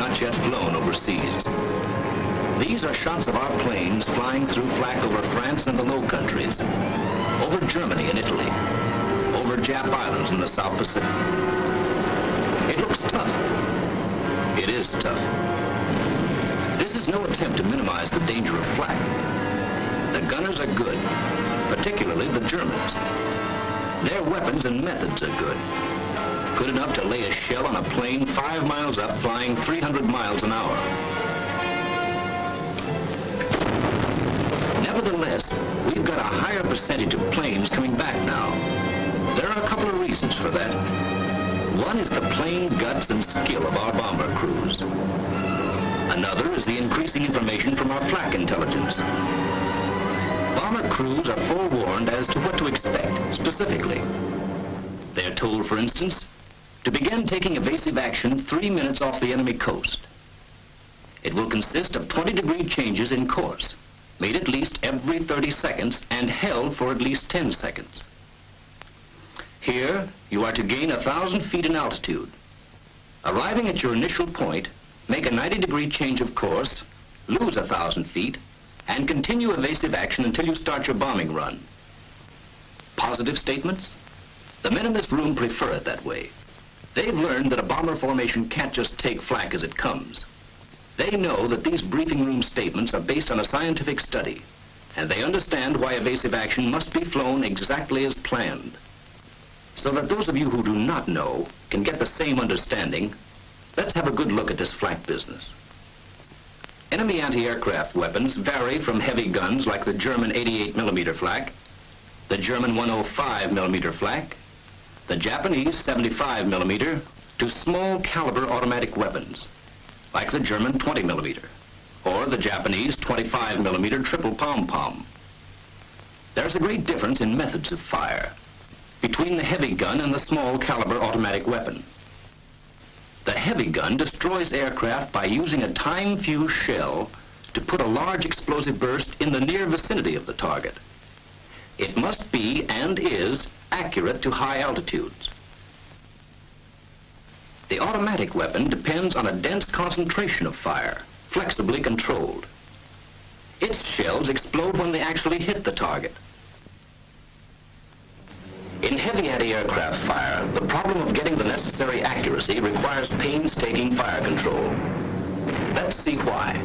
not yet flown overseas. These are shots of our planes flying through Flak over France and the Low Countries, over Germany and Italy, over Jap Islands in the South Pacific. It looks tough. It is tough. This is no attempt to minimize the danger of flak. The gunners are good, particularly the Germans. Their weapons and methods are good. Good enough to lay a shell on a plane 5 miles up, flying 300 miles an hour. Nevertheless, we've got a higher percentage of planes coming back now. There are a couple of reasons for that. One is the plain guts and skill of our bomber crews. Another is the increasing information from our flak intelligence. Bomber crews are forewarned as to what to expect, specifically. They're told, for instance, to begin taking evasive action 3 minutes off the enemy coast. It will consist of 20-degree changes in course, made at least every 30 seconds and held for at least 10 seconds. Here, you are to gain 1,000 feet in altitude. Arriving at your initial point, make a 90-degree change of course, lose 1,000 feet, and continue evasive action until you start your bombing run. Positive statements? The men in this room prefer it that way. They've learned that a bomber formation can't just take flak as it comes. They know that these briefing room statements are based on a scientific study, and they understand why evasive action must be flown exactly as planned. So that those of you who do not know can get the same understanding, let's have a good look at this flak business. Enemy anti-aircraft weapons vary from heavy guns like the German 88mm flak, the German 105mm flak, the Japanese 75mm, to small caliber automatic weapons like the German 20mm or the Japanese 25mm triple pom-pom. There's a great difference in methods of fire between the heavy gun and the small caliber automatic weapon. The heavy gun destroys aircraft by using a time-fused shell to put a large explosive burst in the near vicinity of the target. It must be, and is, accurate to high altitudes. The automatic weapon depends on a dense concentration of fire, flexibly controlled. Its shells explode when they actually hit the target. In heavy anti-aircraft fire, the problem of getting the necessary accuracy requires painstaking fire control. Let's see why.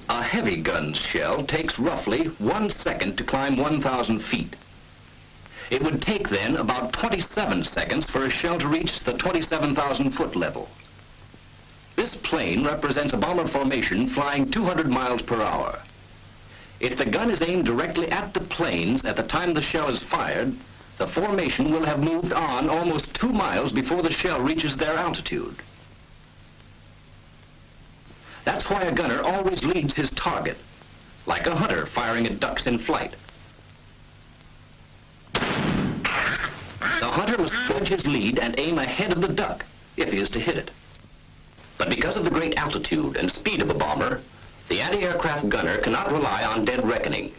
A heavy gun's shell takes roughly 1 second to climb 1,000 feet. It would take then about 27 seconds for a shell to reach the 27,000-foot level. This plane represents a bomber formation flying 200 miles per hour. If the gun is aimed directly at the planes at the time the shell is fired, the formation will have moved on almost 2 miles before the shell reaches their altitude. That's why a gunner always leads his target, like a hunter firing at ducks in flight. The hunter must judge his lead and aim ahead of the duck, if he is to hit it. But because of the great altitude and speed of a bomber, the anti-aircraft gunner cannot rely on dead reckoning.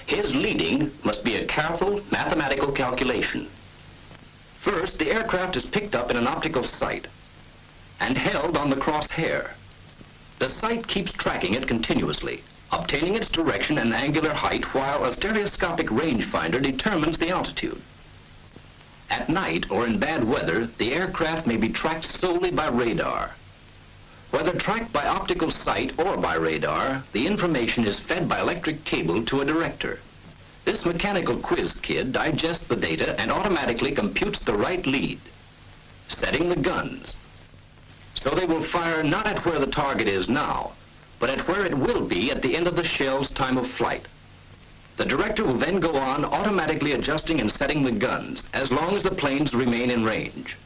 His leading must be a careful mathematical calculation. First, the aircraft is picked up in an optical sight and held on the crosshair. The sight keeps tracking it continuously, obtaining its direction and angular height while a stereoscopic rangefinder determines the altitude. At night or in bad weather, the aircraft may be tracked solely by radar. Whether tracked by optical sight or by radar, the information is fed by electric cable to a director. This mechanical quiz kid digests the data and automatically computes the right lead, setting the guns. So they will fire not at where the target is now, but at where it will be at the end of the shell's time of flight. The director will then go on automatically adjusting and setting the guns as long as the planes remain in range.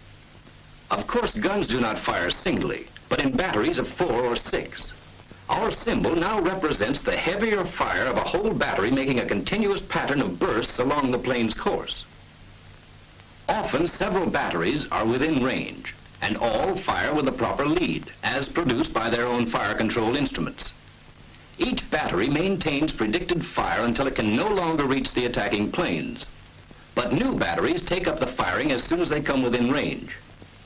Of course, guns do not fire singly, but in batteries of 4 or 6. Our symbol now represents the heavier fire of a whole battery making a continuous pattern of bursts along the plane's course. Often, several batteries are within range, and all fire with the proper lead, as produced by their own fire control instruments. Each battery maintains predicted fire until it can no longer reach the attacking planes. But new batteries take up the firing as soon as they come within range.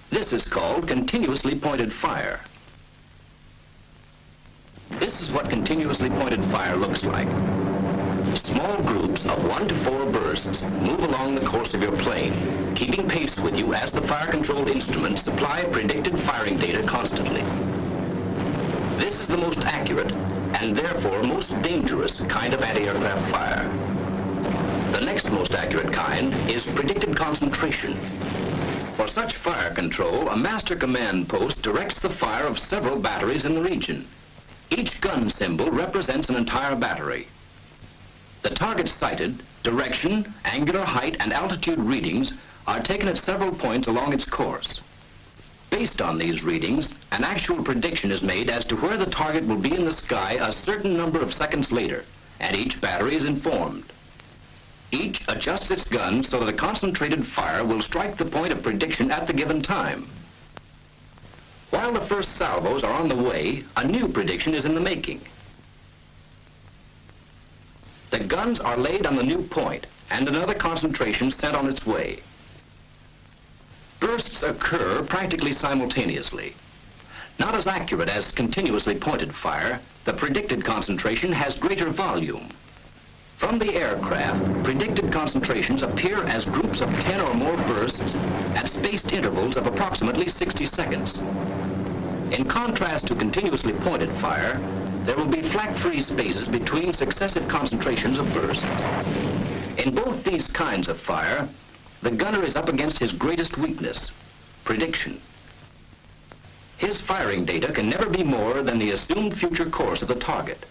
This is called continuously pointed fire. This is what continuously pointed fire looks like. Small groups of 1 to 4 bursts move along the course of your plane, keeping pace with you as the fire-controlled instruments supply predicted firing data constantly. This is the most accurate and therefore most dangerous kind of anti-aircraft fire. The next most accurate kind is predicted concentration. For such fire control, a master command post directs the fire of several batteries in the region. Each gun symbol represents an entire battery. The target sighted, direction, angular height, and altitude readings are taken at several points along its course. Based on these readings, an actual prediction is made as to where the target will be in the sky a certain number of seconds later, and each battery is informed. Each adjusts its gun so that a concentrated fire will strike the point of prediction at the given time. While the first salvos are on the way, a new prediction is in the making. The guns are laid on the new point, and another concentration sent on its way. Bursts occur practically simultaneously. Not as accurate as continuously pointed fire, the predicted concentration has greater volume. From the aircraft, predicted concentrations appear as groups of 10 or more bursts at spaced intervals of approximately 60 seconds. In contrast to continuously pointed fire, there will be flak-free spaces between successive concentrations of bursts. In both these kinds of fire, the gunner is up against his greatest weakness, prediction. His firing data can never be more than the assumed future course of the target.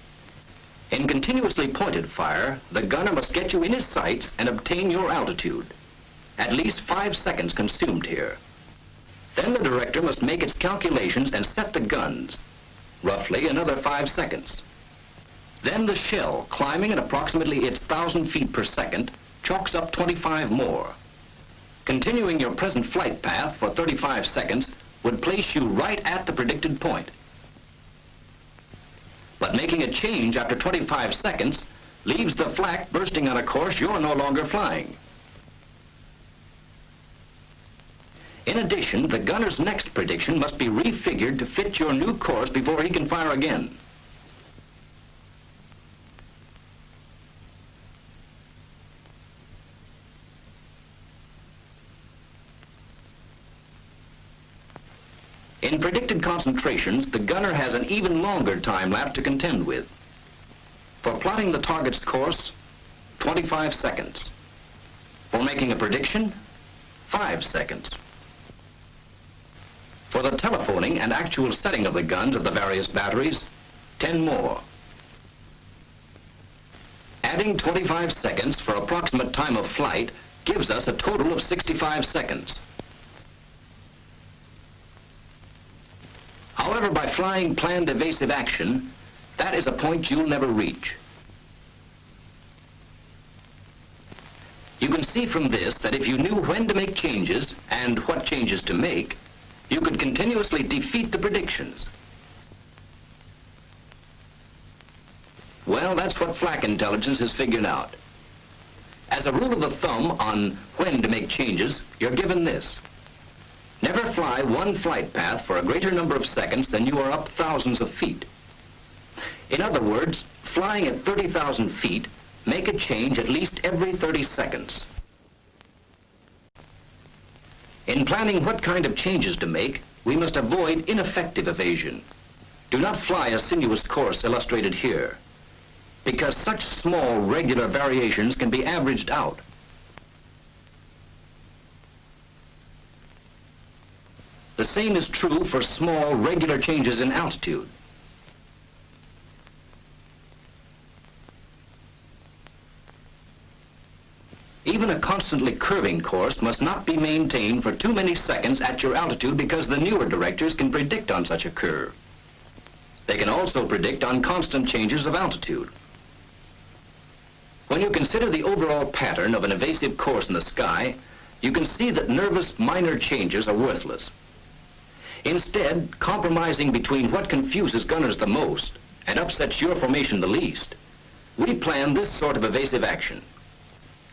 In continuously pointed fire, the gunner must get you in his sights and obtain your altitude. At least 5 seconds consumed here. Then the director must make its calculations and set the guns. Roughly another 5 seconds. Then the shell, climbing at approximately its 1,000 feet per second, chalks up 25 more. Continuing your present flight path for 35 seconds would place you right at the predicted point. But making a change after 25 seconds leaves the flak bursting on a course you're no longer flying. In addition, the gunner's next prediction must be refigured to fit your new course before he can fire again. In predicted concentrations, the gunner has an even longer time lapse to contend with. For plotting the target's course, 25 seconds. For making a prediction, 5 seconds. For the telephoning and actual setting of the guns of the various batteries, 10 more. Adding 25 seconds for approximate time of flight gives us a total of 65 seconds. However, by flying planned evasive action, that is a point you'll never reach. You can see from this that if you knew when to make changes and what changes to make, you could continuously defeat the predictions. Well, that's what flak intelligence has figured out. As a rule of thumb on when to make changes, you're given this. Never fly one flight path for a greater number of seconds than you are up thousands of feet. In other words, flying at 30,000 feet, make a change at least every 30 seconds. In planning what kind of changes to make, we must avoid ineffective evasion. Do not fly a sinuous course illustrated here, because such small, regular variations can be averaged out. The same is true for small, regular changes in altitude. Even a constantly curving course must not be maintained for too many seconds at your altitude because the newer directors can predict on such a curve. They can also predict on constant changes of altitude. When you consider the overall pattern of an evasive course in the sky, you can see that nervous minor changes are worthless. Instead, compromising between what confuses gunners the most and upsets your formation the least, we plan this sort of evasive action.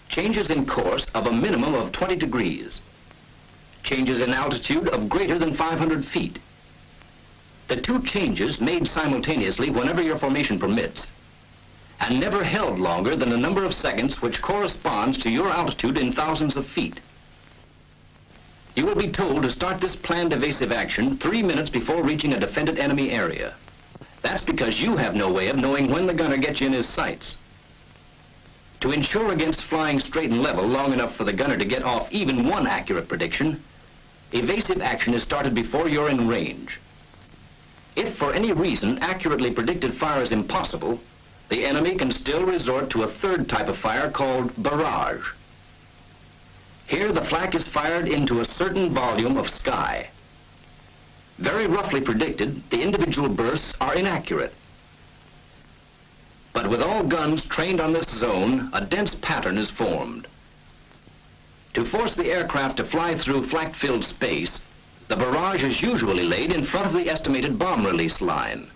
Changes in course of a minimum of 20 degrees. Changes in altitude of greater than 500 feet. The two changes made simultaneously whenever your formation permits, and never held longer than the number of seconds which corresponds to your altitude in thousands of feet. You will be told to start this planned evasive action 3 minutes before reaching a defended enemy area. That's because you have no way of knowing when the gunner gets you in his sights. To ensure against flying straight and level long enough for the gunner to get off even one accurate prediction, evasive action is started before you're in range. If for any reason accurately predicted fire is impossible, the enemy can still resort to a third type of fire called barrage. Here the flak is fired into a certain volume of sky. Very roughly predicted, the individual bursts are inaccurate. But with all guns trained on this zone, a dense pattern is formed. To force the aircraft to fly through flak-filled space, the barrage is usually laid in front of the estimated bomb release line.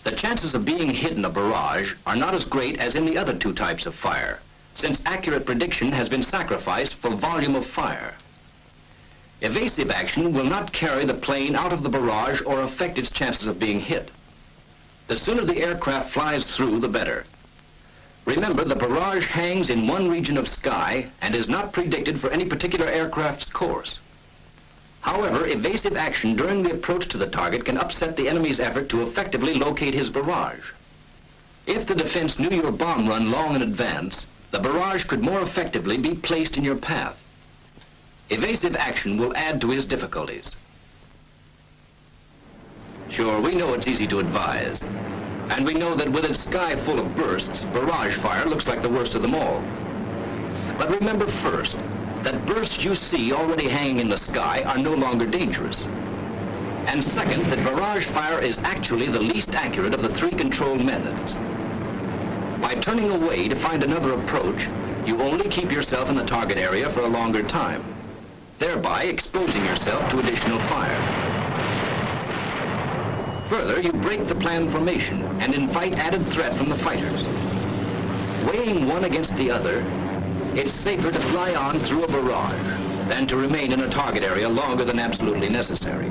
The chances of being hit in a barrage are not as great as in the other two types of fire, since accurate prediction has been sacrificed for volume of fire. Evasive action will not carry the plane out of the barrage or affect its chances of being hit. The sooner the aircraft flies through, the better. Remember, the barrage hangs in one region of sky and is not predicted for any particular aircraft's course. However, evasive action during the approach to the target can upset the enemy's effort to effectively locate his barrage. If the defense knew your bomb run long in advance, the barrage could more effectively be placed in your path. Evasive action will add to his difficulties. Sure, we know it's easy to advise, and we know that with its sky full of bursts, barrage fire looks like the worst of them all. But remember first, that bursts you see already hanging in the sky are no longer dangerous. And second, that barrage fire is actually the least accurate of the three control methods. By turning away to find another approach, you only keep yourself in the target area for a longer time, thereby exposing yourself to additional fire. Further, you break the planned formation and invite added threat from the fighters. Weighing one against the other, it's safer to fly on through a barrage than to remain in a target area longer than absolutely necessary.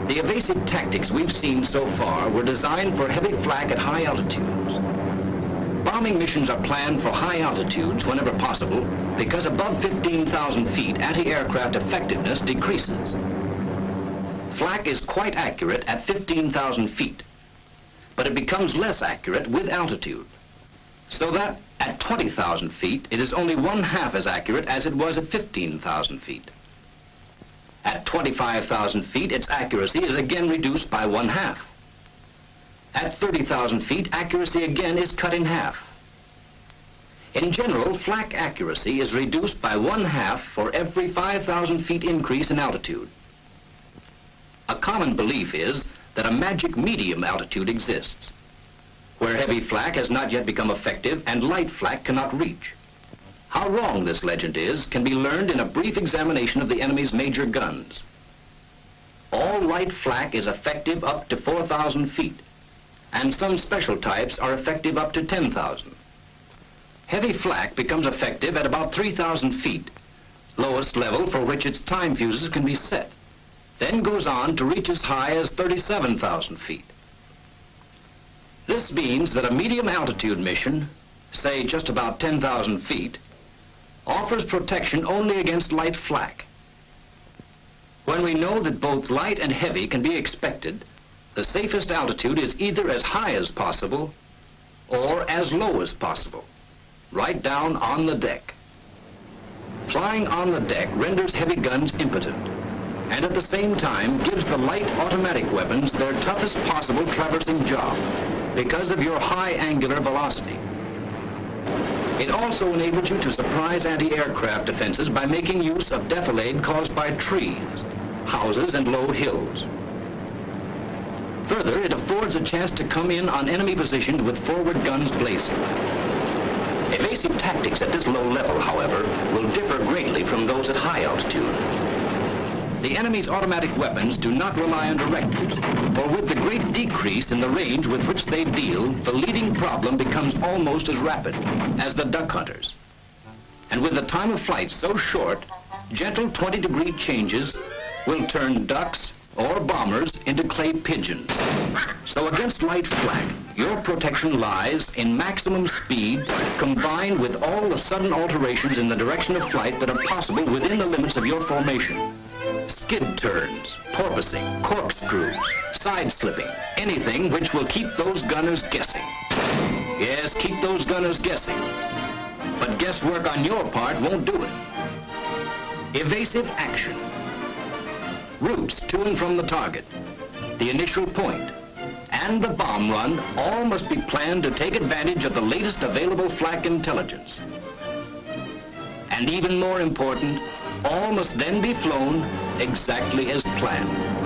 The evasive tactics we've seen so far were designed for heavy flak at high altitudes. Bombing missions are planned for high altitudes whenever possible because above 15,000 feet anti-aircraft effectiveness decreases. Flak is quite accurate at 15,000 feet, but it becomes less accurate with altitude, so that at 20,000 feet it is only 1/2 as accurate as it was at 15,000 feet. At 25,000 feet, its accuracy is again reduced by 1/2. At 30,000 feet, accuracy again is cut in half. In general, flak accuracy is reduced by 1/2 for every 5,000 feet increase in altitude. A common belief is that a magic medium altitude exists, where heavy flak has not yet become effective and light flak cannot reach. How wrong this legend is can be learned in a brief examination of the enemy's major guns. All light flak is effective up to 4,000 feet, and some special types are effective up to 10,000. Heavy flak becomes effective at about 3,000 feet, lowest level for which its time fuses can be set, then goes on to reach as high as 37,000 feet. This means that a medium altitude mission, say just about 10,000 feet, offers protection only against light flak. When we know that both light and heavy can be expected, the safest altitude is either as high as possible or as low as possible, right down on the deck. Flying on the deck renders heavy guns impotent, and at the same time gives the light automatic weapons their toughest possible traversing job because of your high angular velocity. It also enables you to surprise anti-aircraft defenses by making use of defilade caused by trees, houses, and low hills. Further, it affords a chance to come in on enemy positions with forward guns blazing. Evasive tactics at this low level, however, will differ greatly from those at high altitude. The enemy's automatic weapons do not rely on directors, for with the great decrease in the range with which they deal, the leading problem becomes almost as rapid as the duck hunters. And with the time of flight so short, gentle 20-degree changes will turn ducks or bombers into clay pigeons. So against light flak, your protection lies in maximum speed combined with all the sudden alterations in the direction of flight that are possible within the limits of your formation. Skid turns, porpoising, corkscrews, side-slipping, anything which will keep those gunners guessing. Yes, keep those gunners guessing. But guesswork on your part won't do it. Evasive action. Routes to and from the target, the initial point, and the bomb run all must be planned to take advantage of the latest available flak intelligence. And even more important, all must then be flown exactly as planned.